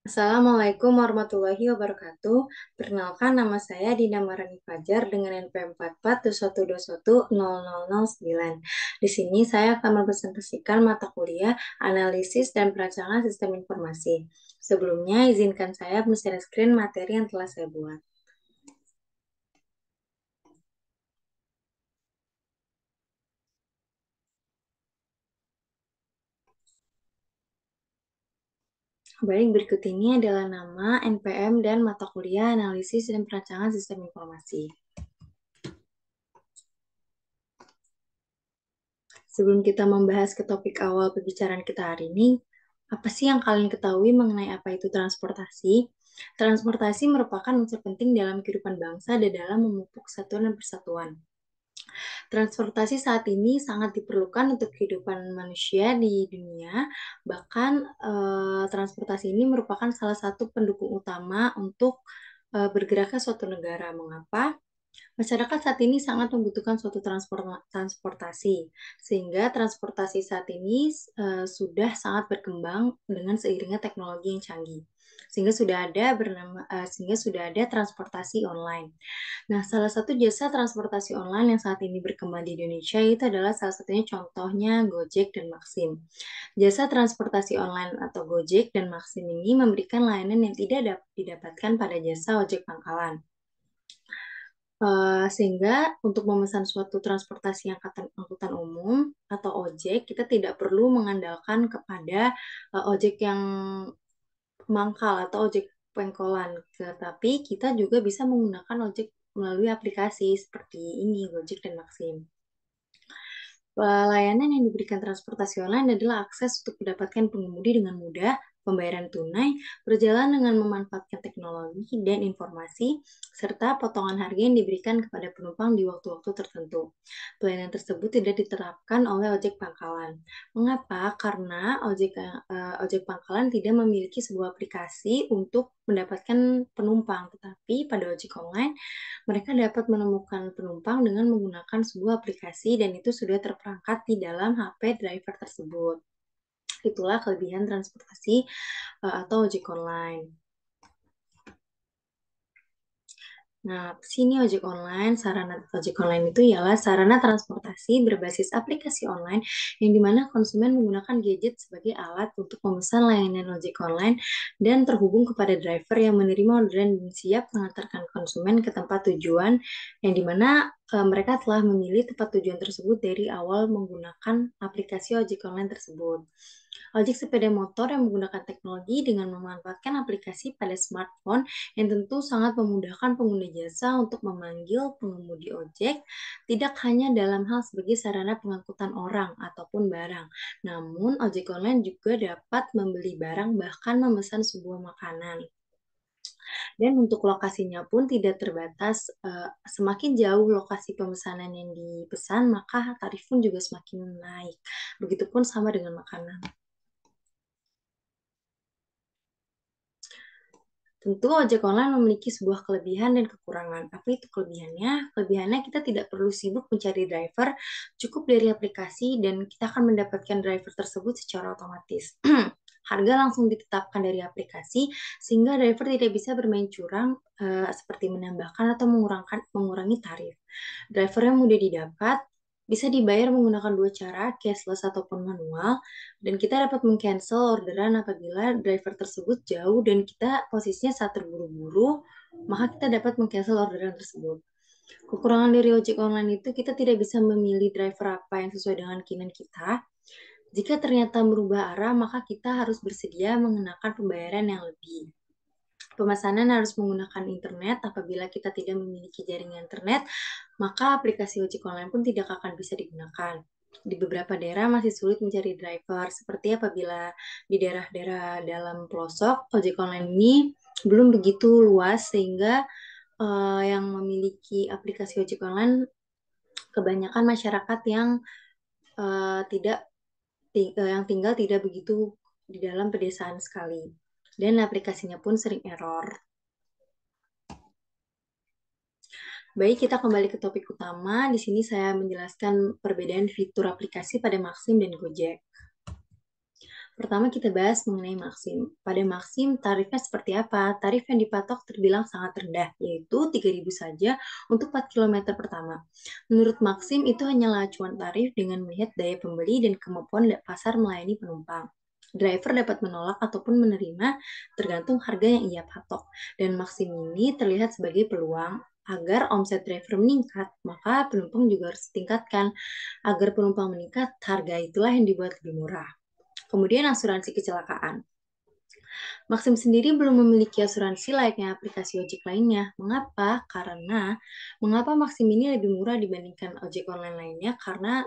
Assalamualaikum warahmatullahi wabarakatuh. Perkenalkan nama saya Dina Marani Fajar dengan NPM 4421210009. Di sini saya akan mempresentasikan mata kuliah Analisis dan Perancangan Sistem Informasi. Sebelumnya, izinkan saya men-share screen materi yang telah saya buat. Baik, berikut ini adalah nama, NPM, dan mata kuliah Analisis dan Perancangan Sistem Informasi. Sebelum kita membahas ke topik awal pembicaraan kita hari ini, apa sih yang kalian ketahui mengenai apa itu transportasi? Transportasi merupakan unsur penting dalam kehidupan bangsa dan dalam memupuk kesatuan dan persatuan. Transportasi saat ini sangat diperlukan untuk kehidupan manusia di dunia. Bahkan transportasi ini merupakan salah satu pendukung utama untuk bergerak ke suatu negara. Mengapa? Masyarakat saat ini sangat membutuhkan suatu transportasi, sehingga transportasi saat ini sudah sangat berkembang dengan seiringnya teknologi yang canggih, sehingga sudah ada transportasi online. Nah, salah satu jasa transportasi online yang saat ini berkembang di Indonesia itu adalah salah satunya contohnya Gojek dan Maxim. Jasa transportasi online atau Gojek dan Maxim ini memberikan layanan yang tidak didapatkan pada jasa ojek pangkalan. Sehingga untuk memesan suatu transportasi angkutan umum atau ojek, kita tidak perlu mengandalkan kepada ojek yang mangkal atau ojek pengkolan, tetapi kita juga bisa menggunakan ojek melalui aplikasi seperti ini, Gojek dan Maxim. Layanan yang diberikan transportasi online adalah akses untuk mendapatkan pengemudi dengan mudah, pembayaran tunai, berjalan dengan memanfaatkan teknologi dan informasi, serta potongan harga yang diberikan kepada penumpang di waktu-waktu tertentu. Pelayanan tersebut tidak diterapkan oleh ojek pangkalan. Mengapa? Karena ojek pangkalan tidak memiliki sebuah aplikasi untuk mendapatkan penumpang, tetapi pada ojek online mereka dapat menemukan penumpang dengan menggunakan sebuah aplikasi dan itu sudah terperangkat di dalam HP driver tersebut. Itulah kelebihan transportasi atau ojek online. Nah, sini ojek online, sarana ojek online itu ialah sarana transportasi berbasis aplikasi online yang dimana konsumen menggunakan gadget sebagai alat untuk memesan layanan ojek online dan terhubung kepada driver yang menerima orderan dan siap mengantarkan konsumen ke tempat tujuan yang dimana mereka telah memilih tempat tujuan tersebut dari awal menggunakan aplikasi ojek online tersebut. Ojek sepeda motor yang menggunakan teknologi dengan memanfaatkan aplikasi pada smartphone yang tentu sangat memudahkan pengguna jasa untuk memanggil pengemudi ojek, tidak hanya dalam hal sebagai sarana pengangkutan orang ataupun barang, namun ojek online juga dapat membeli barang bahkan memesan sebuah makanan. Dan untuk lokasinya pun tidak terbatas, semakin jauh lokasi pemesanan yang dipesan, maka tarif pun juga semakin naik. Begitupun sama dengan makanan. Tentu ojek online memiliki sebuah kelebihan dan kekurangan. Apa itu kelebihannya? Kelebihannya kita tidak perlu sibuk mencari driver, cukup dari aplikasi dan kita akan mendapatkan driver tersebut secara otomatis. Harga langsung ditetapkan dari aplikasi sehingga driver tidak bisa bermain curang seperti menambahkan atau mengurangi tarif. Driver yang mudah didapat bisa dibayar menggunakan dua cara, cashless ataupun manual, dan kita dapat meng-cancel orderan apabila driver tersebut jauh dan kita posisinya saat terburu-buru, maka kita dapat meng-cancel orderan tersebut. Kekurangan dari ojek online itu kita tidak bisa memilih driver apa yang sesuai dengan keinginan kita. Jika ternyata merubah arah, maka kita harus bersedia mengenakan pembayaran yang lebih. Pemesanan harus menggunakan internet. Apabila kita tidak memiliki jaringan internet, maka aplikasi ojek online pun tidak akan bisa digunakan. Di beberapa daerah masih sulit mencari driver, seperti apabila di daerah-daerah dalam pelosok, ojek online ini belum begitu luas, sehingga yang memiliki aplikasi ojek online kebanyakan masyarakat yang tidak yang tinggal tidak begitu di dalam pedesaan sekali. Dan aplikasinya pun sering error. Baik, kita kembali ke topik utama. Di sini saya menjelaskan perbedaan fitur aplikasi pada Maxim dan Gojek. Pertama kita bahas mengenai Maxim. Pada Maxim, tarifnya seperti apa? Tarif yang dipatok terbilang sangat rendah, yaitu 3.000 saja untuk 4 kilometer pertama. Menurut Maxim, itu hanyalah acuan tarif dengan melihat daya pembeli dan kemampuan pasar melayani penumpang. Driver dapat menolak ataupun menerima tergantung harga yang ia patok. Dan Maxim ini terlihat sebagai peluang agar omset driver meningkat, maka penumpang juga harus ditingkatkan. Agar penumpang meningkat, harga itulah yang dibuat lebih murah. Kemudian asuransi kecelakaan. Maxim sendiri belum memiliki asuransi layaknya aplikasi ojek lainnya. Mengapa? Mengapa Maxim ini lebih murah dibandingkan ojek online lainnya? Karena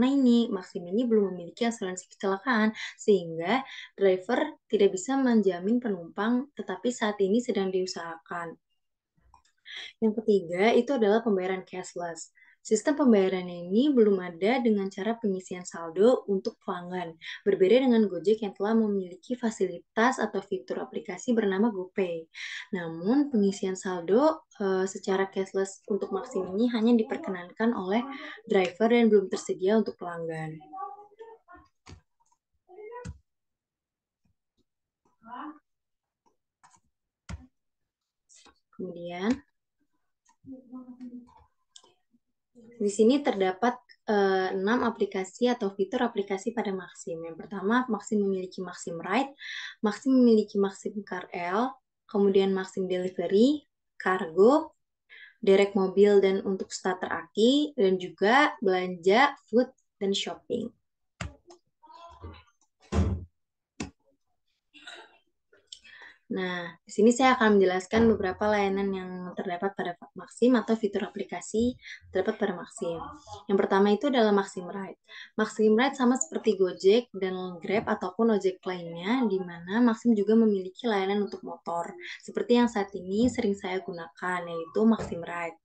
ini Maxim ini belum memiliki asuransi kecelakaan sehingga driver tidak bisa menjamin penumpang, tetapi saat ini sedang diusahakan. Yang ketiga itu adalah pembayaran cashless. Sistem pembayaran ini belum ada dengan cara pengisian saldo untuk pelanggan. Berbeda dengan Gojek yang telah memiliki fasilitas atau fitur aplikasi bernama GoPay. Namun pengisian saldo secara cashless untuk Maxim ini hanya diperkenankan oleh driver dan belum tersedia untuk pelanggan. Kemudian di sini terdapat 6 aplikasi atau fitur aplikasi pada Maxim. Yang pertama, Maxim memiliki Maxim Ride, Maxim memiliki Maxim KRL, kemudian Maxim Delivery, Kargo, derek mobil dan untuk starter aki, dan juga belanja, food, dan shopping. Nah, di sini saya akan menjelaskan beberapa layanan yang terdapat pada Maxim atau fitur aplikasi terdapat pada Maxim. Yang pertama itu adalah Maxim Ride. Maxim Ride sama seperti Gojek dan Grab ataupun ojek lainnya, di mana Maxim juga memiliki layanan untuk motor, seperti yang saat ini sering saya gunakan, yaitu Maxim Ride.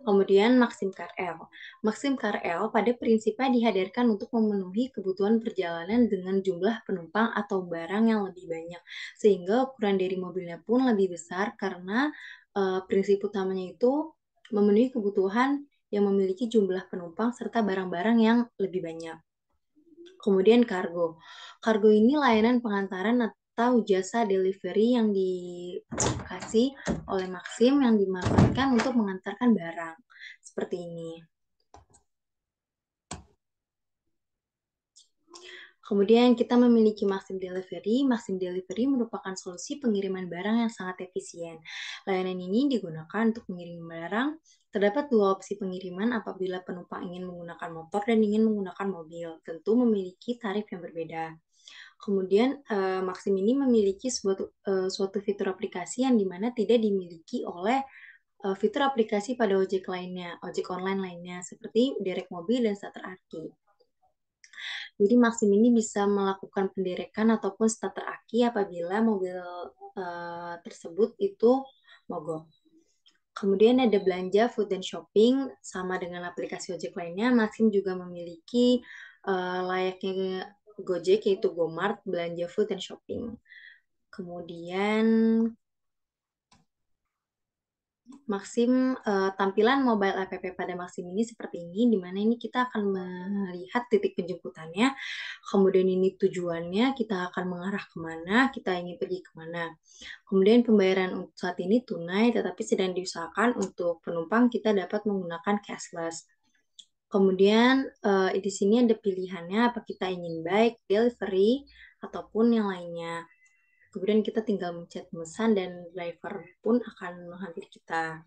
Kemudian Maxim KRL. Maxim KRL pada prinsipnya dihadirkan untuk memenuhi kebutuhan perjalanan dengan jumlah penumpang atau barang yang lebih banyak, sehingga ukuran dari mobilnya pun lebih besar karena prinsip utamanya itu memenuhi kebutuhan yang memiliki jumlah penumpang serta barang-barang yang lebih banyak. Kemudian kargo. Kargo ini layanan pengantaran atau jasa delivery yang dikasih oleh Maxim yang dimanfaatkan untuk mengantarkan barang. Seperti ini. Kemudian kita memiliki Maxim Delivery. Maxim Delivery merupakan solusi pengiriman barang yang sangat efisien. Layanan ini digunakan untuk mengirim barang. Terdapat dua opsi pengiriman apabila penumpang ingin menggunakan motor dan ingin menggunakan mobil. Tentu memiliki tarif yang berbeda. Kemudian Maxim ini memiliki suatu fitur aplikasi yang dimana tidak dimiliki oleh fitur aplikasi pada ojek lainnya, ojek online lainnya, seperti derek mobil dan starter aki. Jadi Maxim ini bisa melakukan penderekan ataupun starter aki apabila mobil tersebut itu mogok. Kemudian ada belanja, food, dan shopping. Sama dengan aplikasi ojek lainnya, Maxim juga memiliki layaknya Gojek, yaitu Gomart, belanja food, dan shopping. Kemudian Maxim tampilan mobile app pada Maxim ini seperti ini, di mana ini kita akan melihat titik penjemputannya, kemudian ini tujuannya, kita akan mengarah kemana, kita ingin pergi kemana. Kemudian pembayaran untuk saat ini tunai, tetapi sedang diusahakan untuk penumpang kita dapat menggunakan cashless. Kemudian di sini ada pilihannya, apa kita ingin bike, delivery, ataupun yang lainnya. Kemudian kita tinggal mencet pesan dan driver pun akan menghampiri kita.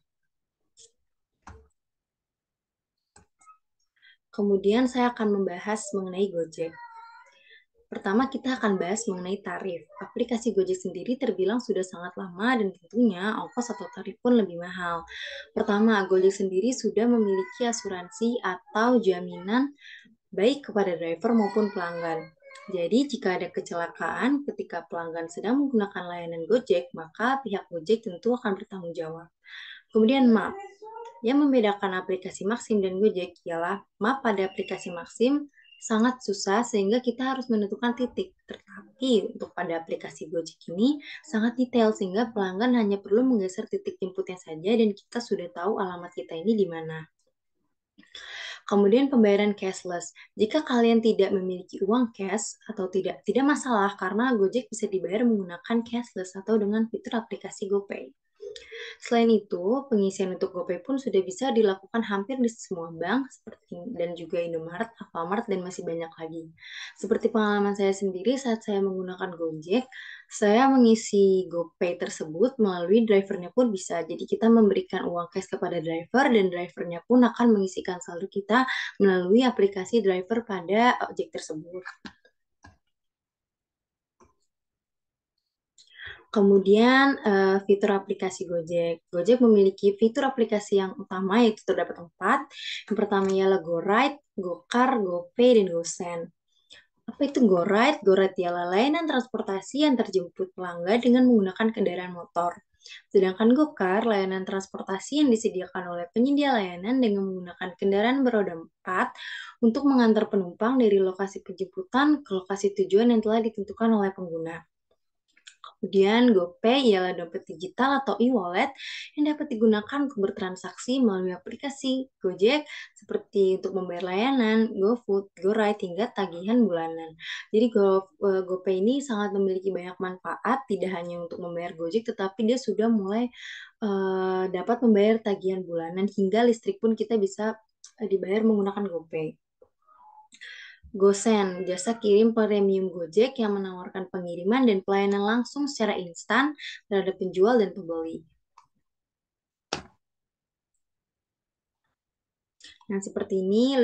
Kemudian saya akan membahas mengenai Gojek. Pertama, kita akan bahas mengenai tarif. Aplikasi Gojek sendiri terbilang sudah sangat lama dan tentunya ongkos atau tarif pun lebih mahal. Pertama, Gojek sendiri sudah memiliki asuransi atau jaminan baik kepada driver maupun pelanggan. Jadi, jika ada kecelakaan ketika pelanggan sedang menggunakan layanan Gojek, maka pihak Gojek tentu akan bertanggung jawab. Kemudian map. Yang membedakan aplikasi Maxim dan Gojek ialah map pada aplikasi Maxim sangat susah sehingga kita harus menentukan titik. Tetapi untuk pada aplikasi Gojek ini sangat detail sehingga pelanggan hanya perlu menggeser titik jemputnya saja dan kita sudah tahu alamat kita ini di mana. Kemudian pembayaran cashless. Jika kalian tidak memiliki uang cash atau tidak masalah karena Gojek bisa dibayar menggunakan cashless atau dengan fitur aplikasi GoPay. Selain itu, pengisian untuk GoPay pun sudah bisa dilakukan hampir di semua bank seperti dan juga Indomaret, Alfamart, dan masih banyak lagi. Seperti pengalaman saya sendiri saat saya menggunakan Gojek, saya mengisi GoPay tersebut melalui drivernya pun bisa. Jadi kita memberikan uang cash kepada driver dan drivernya pun akan mengisikan saldo kita melalui aplikasi driver pada objek tersebut. Kemudian fitur aplikasi Gojek. Gojek memiliki fitur aplikasi yang utama yaitu terdapat 4. Yang pertama ialah GoRide, GoCar, GoPay, dan GoSend. Apa itu GoRide? GoRide ialah layanan transportasi yang terjemput pelanggan dengan menggunakan kendaraan motor. Sedangkan GoCar, layanan transportasi yang disediakan oleh penyedia layanan dengan menggunakan kendaraan beroda 4 untuk mengantar penumpang dari lokasi penjemputan ke lokasi tujuan yang telah ditentukan oleh pengguna. Kemudian GoPay ialah dompet digital atau e-wallet yang dapat digunakan untuk bertransaksi melalui aplikasi Gojek seperti untuk membayar layanan, GoFood, GoRide, hingga tagihan bulanan. Jadi GoPay ini sangat memiliki banyak manfaat, tidak hanya untuk membayar Gojek, tetapi dia sudah mulai dapat membayar tagihan bulanan hingga listrik pun kita bisa dibayar menggunakan GoPay. GoSend, jasa kirim premium Gojek yang menawarkan pengiriman dan pelayanan langsung secara instan terhadap penjual dan pembeli. Nah, seperti ini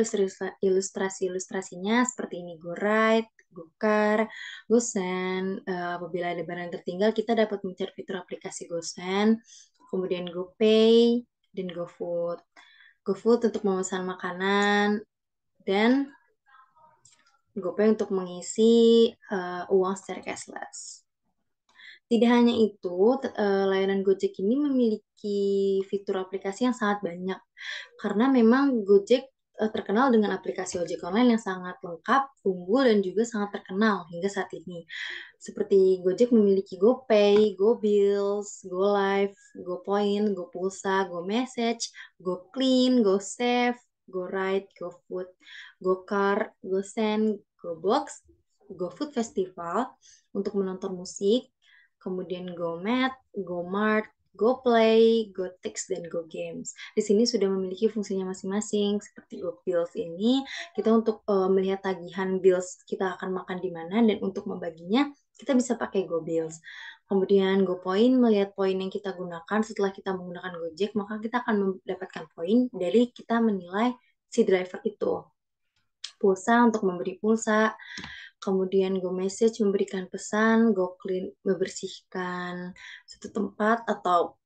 ilustrasi-ilustrasinya seperti ini. GoRide, GoCar, GoSend. Apabila ada barang yang tertinggal, kita dapat mencari fitur aplikasi GoSend, kemudian GoPay, dan GoFood. GoFood untuk memesan makanan, dan GoPay untuk mengisi uang secara cashless. Tidak hanya itu, layanan Gojek ini memiliki fitur aplikasi yang sangat banyak. Karena memang Gojek terkenal dengan aplikasi ojek online yang sangat lengkap, unggul, dan juga sangat terkenal hingga saat ini. Seperti Gojek memiliki GoPay, GoBills, GoLive, GoPoint, GoPulsa, GoMessage, GoClean, GoSave, GoRide, GoFood, GoCar, GoSend, GoBox, GoFood Festival untuk menonton musik, kemudian GoMat, GoMart, GoPlay, GoTix, dan GoGames. Di sini sudah memiliki fungsinya masing-masing. Seperti GoBills ini, kita untuk melihat tagihan bills kita akan makan di mana, dan untuk membaginya, kita bisa pakai GoBills. Kemudian GoPoint, melihat poin yang kita gunakan setelah kita menggunakan Gojek, maka kita akan mendapatkan poin dari kita menilai si driver itu. Pulsa untuk memberi pulsa, kemudian Go Message memberikan pesan, Go Clean membersihkan suatu tempat atau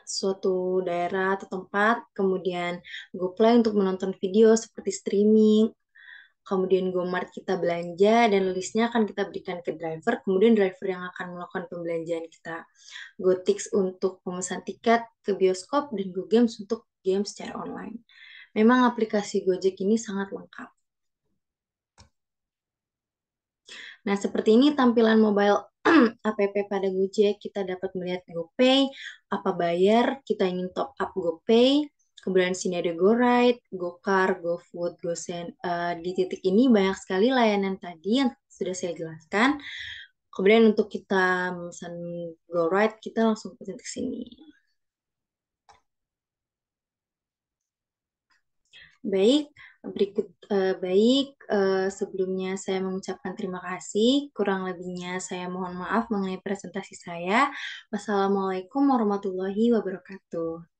suatu daerah atau tempat, kemudian Go Play untuk menonton video seperti streaming, kemudian GoMart kita belanja dan listnya akan kita berikan ke driver, kemudian driver yang akan melakukan pembelanjaan kita. GoTix untuk pemesan tiket ke bioskop, dan GoGames untuk game secara online. Memang aplikasi Gojek ini sangat lengkap. Nah, seperti ini tampilan mobile app pada Gojek. Kita dapat melihat GoPay, apa bayar, kita ingin top up GoPay, kemudian sini ada GoRide, GoCar, GoFood, GoSend. Di titik ini banyak sekali layanan tadi yang sudah saya jelaskan. Kemudian untuk kita memesan GoRide, kita langsung ke titik sini. Baik, sebelumnya saya mengucapkan terima kasih. Kurang lebihnya saya mohon maaf mengenai presentasi saya. Wassalamualaikum warahmatullahi wabarakatuh.